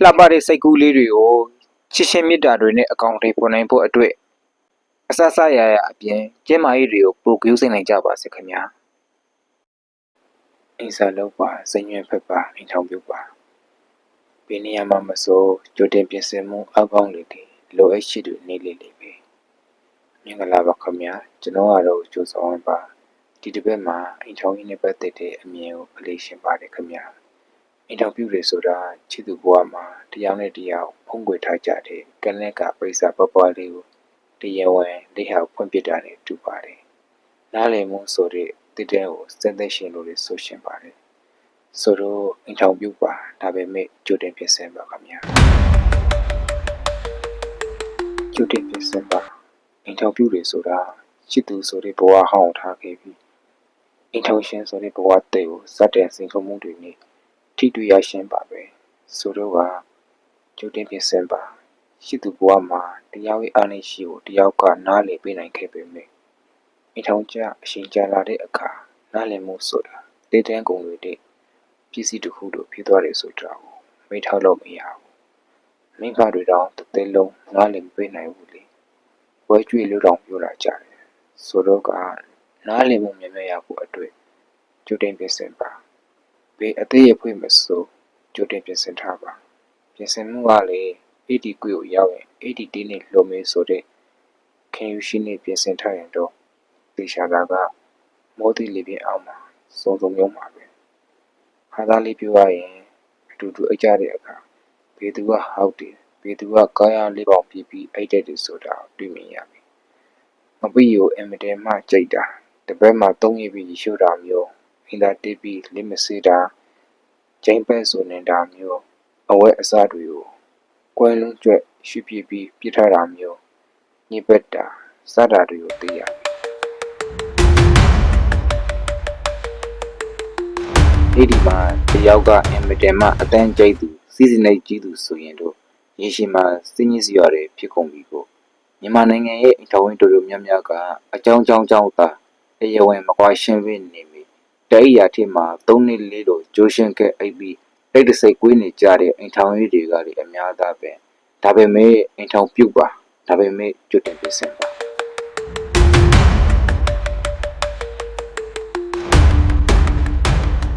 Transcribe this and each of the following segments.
လှပတဲ့စိတ်ကူးလေးတွေကိုချစ်ရှင်မေတ္တာတွေနဲ့အကောင့်တွေပေါ်နိုင်ဖို့အတွက်အဆဆရရအပြင်ကျင်းမာရေးတွေကိုပို့ကြိုးစိမ့်နိုင်ကြပါစေခင်ဗျာအိမ်စာလုပ်ပါစိတ်ညွှန်ဖက်ပါအိမ်ထောင်ပြုပါဘယ်နေရာမှာမဆိုကြိုတင်ပြင်ဆင်မှုအကောင်းလေးတွေလိုအပ်ရှိတွေနေလေလေပဲမင်္ဂလာပါခင်ဗျာကျွန်တော်ကတော့ကြိုးဆောင်ပါဒီတစ်ပတ်မှာအိမ်ထောင်ရေးနဲ့ပတ်သက်တဲ့အမြင်ကိုအလေးရှင်ပါတယ်ခင်ဗျာအင်တာဗျူးတွေဆိုတာချစ်သူဘဝမှာတရားနဲ့တရားဖုံးကွယ်ထားကြတဲ့ကလက်ကပရိစ္ဆာပွားလေးကိုတရားဝင်လက်ဟောက်ဖွင့်ပြတာနဲ့တူပါတယ်။နားလည်မှုဆိုတဲ့တည်တဲ့ကိုစက်သက်ရှင်လို့ဆိုရှင်ပါတယ်။ဆိုတော့အင်တာဗျူးပါဒါပေမဲ့ကြိုတင်ပြင်ဆင်ပါခင်ဗျာ။ကြိုတင်ပြင်ဆင်ပါအင်တာဗျူးတွေဆိုတာချစ်သူဆိုတဲ့ဘဝဟောင်းထားခဲ့ပြီးအင်တာရှင်ဆိုတဲ့ဘဝတဲ့ကိုစတဲ့စိန်ခေါ်မှုတွေနဲ့ထိတွေ့ရရှင်းပါပဲဆိုတော့ကကြိုတင်ပြင်ဆင်ပါရှိသူဘဝမှာတရားရေးအားနည်းရှိကိုတယောက်ကနားလည်ပေးနိုင်ခဲ့ပေမဲ့အထောင်ကျအရှင်ကျလာတဲ့အခါနားလည်မှုဆိုတာတေးတန်းကုန်တွေတဲ့ပစ္စည်းတစ်ခုလိုဖြစ်သွားတယ်ဆိုတာကိုမေ့ထားလို့မရဘူးမိဘတွေတောင်တစ်သိလုံးနားလည်မပေးနိုင်ဘူးလေဝဲကြွေလို့တောင်ပြောလာကြတယ်ဆိုတော့ကနားလည်မှုမြင်မြင်ရဖို့အတွက်ကြိုတင်ပြင်ဆင်ပါဘေးအသေးရဖွင့်မစို့ကြိုတင်ပြင်ဆင်ထားပါပြင်ဆင်မှုကလည်း80ကွေကိုရောက်ရင်80တင်းနဲ့လုံမေးဆိုတဲ့ခင်ယူရှိနေပြင်ဆင်ထားရင်တော့သေချာတာကမောသီလေးပြင်းအောင်မှာစုံစုံရုံမှာပဲခါသားလေးပြောရရင်အတူတူအကြတဲ့အခါဘေသူကဟောက်တယ်ဘေသူကကာယလေးပေါင်ပြီးပြီးအိတ်တဲ့တယ်ဆိုတာတွေ့မြင်ရပြီမပီးကိုအင်မတန်မှကြိတ်တာတပတ်မှ3ရက်ပြီးရှုတာမျိုးအင်တာတီဗီလက်မစေးတာကျင်းပဲဆိုနေတာမျိုးအဝဲအစားတွေကိုကွဲလုံးကျွတ်ရွှေ့ပြပြီးပြစ်ထားတာမျိုးညစ်ပတ်တာစတာတွေကိုသိရအဲ့ဒီမှာတယောက်ကအင်မတန်မှအတန်းကြိတ်သူစီးစနေကြီးသူဆိုရင်တော့ရေရှိမှာစင်းညစ်စရာတွေဖြစ်ကုန်ပြီကိုမြန်မာနိုင်ငံရဲ့အထောင်ဝင်တို့လိုများများကအကြောင်းကြောင်းသာတရားဝင်မကွာရှင်းပြနေပြီတဲ့ရာထက်မှာ3နှစ်4လို့ဂျိုးရှင်းခဲ့အိပ်ပြီးတိတ်တဆိတ်ကွေးနေကြတဲ့အိမ်ထောင်ရေးတွေကလည်းအများသားပဲဒါပေမဲ့အိမ်ထောင်ပြုတ်ပါဒါပေမဲ့ကြွတင်ပြစင်ပါ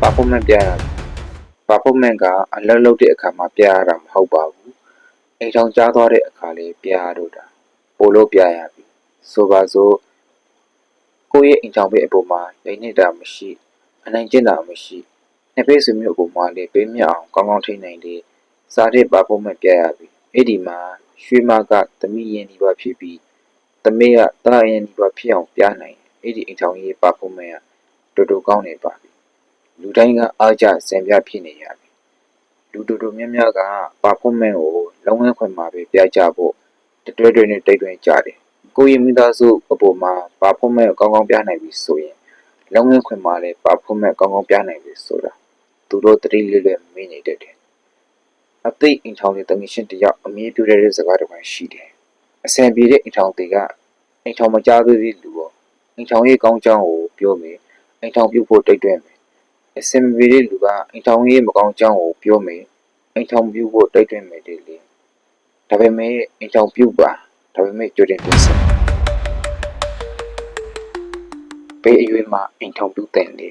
ပါဖို့မပြရပါဖို့မန်ကအလှလှုပ်တဲ့အခါမှာပြရတာမဟုတ်ပါဘူးအိမ်ထောင်ကြားသွားတဲ့အခါလေးပြရတော့တာပို့လို့ပြရပြီဆိုပါစို့ကိုယ့်ရဲ့အိမ်ထောင်ပဲအပေါ်မှာလိမ့်နေတာမရှိအနိုင်ကျင့်တာမရှိနှစ်ဖက်စုမျိုးအပေါ်မှာလည်းပေးမြအောင်ကောင်းကောင်းထိနိုင်တယ်စားတဲ့ပါဖို့မပြရပြီအဲ့ဒီမှာရွှေမကသမီးရင်ဒီပါဖြစ်ပြီးသမီးကသားရင်ဒီပါဖြစ်အောင်ပြနိုင်အဲ့ဒီအိမ်ထောင်ရေးပါဖို့မကတော်တော်ကောင်းနေပါပြီလူတိုင်းကအားကြစံပြဖြစ်နေရပြီလူတော်တော်များများကပါဖို့မကိုလုံငန်းခွင်မှာပဲပြကြဖို့တွဲတွဲနဲ့တိတ်တွင်ကြတယ်ကိုရင်မိသားစုအပေါ်မှာပါဖို့မကောင်းကောင်းပြနိုင်ပြီဆိုရင်လုံငန်းခွင်မှာလည်းပါဖို့မကောင်းကောင်းပြနိုင်ပြီဆိုတာသူတို့တတိလေးလေးမင်းနေတတ်တယ်အသိအိမ်ထောင်တဲ့တငယ်ချင်းတယောက်အမြင်ပြတဲ့စကားတစ်ပိုင်းရှိတယ်အစံပြေတဲ့အိမ်ထောင်တွေကအိမ်ထောင်မကြားသေးတဲ့လူရောအိမ်ထောင်ရေးကောင်းကြောင်းကိုပြောမယ်အိမ်ထောင်ပြုဖို့တိတ်တွဲမယ်အစံပြေတဲ့လူကအိမ်ထောင်ရေးမကောင်းကြောင်းကိုပြောမယ်အိမ်ထောင်ပြုဖို့တိတ်တွဲမယ်လေဒါပေမဲ့အိမ်ထောင်ပြုပါဒါပေမဲ့ကြိုတင်ပြင်ဆင်ဘေးအရွယ်မှာအိမ်ထောင်ပြုတဲ့လေ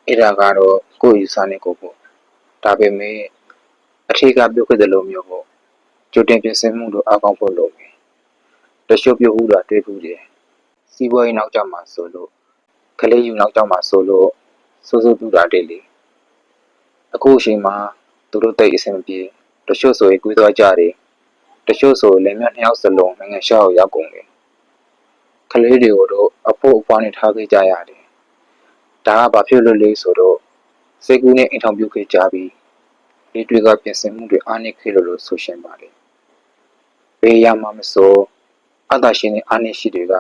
အဲ့ဒါကတော့ကိုယ့်ယူဆနဲ့ကိုပေါ့ဒါပေမဲ့အထက်ကပြုတ်ခဲ့တဲ့လိုမျိုးပေါ့ကြိုတင်ပြင်ဆင်မှုတို့အကောင်းဖို့လုပ်မယ်တချို့ပြုတ်ဦးတာတွေ့ဘူးတယ်စီးပွားရေးနောက်ကျမှဆိုလို့ကလေးယူနောက်ကျမှဆိုလို့စိုးစိုးပြူတာတဲ့လေအခုအချိန်မှာသူတို့တိတ်အဆင်ပြေတချို့ဆိုရင်ကွေးသွားကြတယ်တချို့ဆိုလည်းနှစ်ယောက်စလုံးနိုင်ငံရှောက်ရောက်ကုန်တယ်ကလေးတွေကိုတော့အဖို့အဖွားနဲ့ထားခဲ့ကြရတယ်ဒါကဘာဖြစ်လို့လဲဆိုတော့စိတ်ကူးနဲ့အိမ်ထောင်ပြုတ်ခဲ့ကြပြီးဒီတွေကပြင်ဆင်မှုတွေအားနည်းခဲ့လို့ဆိုရှင်ပါလေဘေးရမှာမဆိုအသာရှင်နဲ့အားနည်းရှိတွေက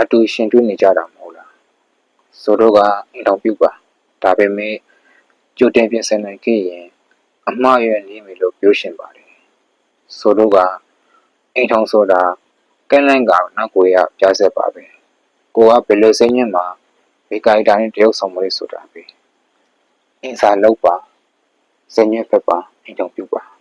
အတူရှင်တွေ့နေကြတာမဟုတ်လားဆိုတော့ကအိမ်ထောင်ပြုတ်ပါဒါပေမဲ့ကြိုတင်ပြင်ဆင်နိုင်ခဲ့ရင်အမှားရနေပြီလို့ပြောရှင်ပါတယ်ဆိုတော့ကအိမ်ထောင်ဆိုတာကဲလန့်ကနောက်ကိုရပြဆက်ပါပဲကိုကဘယ်လိုစိတ်ညစ်မှာဘေးကိုက်တာနဲ့တရုပ်ဆောင်မလို့ဆိုတာပဲအင်းစာလောက်ပါ ဇညွဲ့ဖက်ပါအိမ်ထောင်ပြုပါ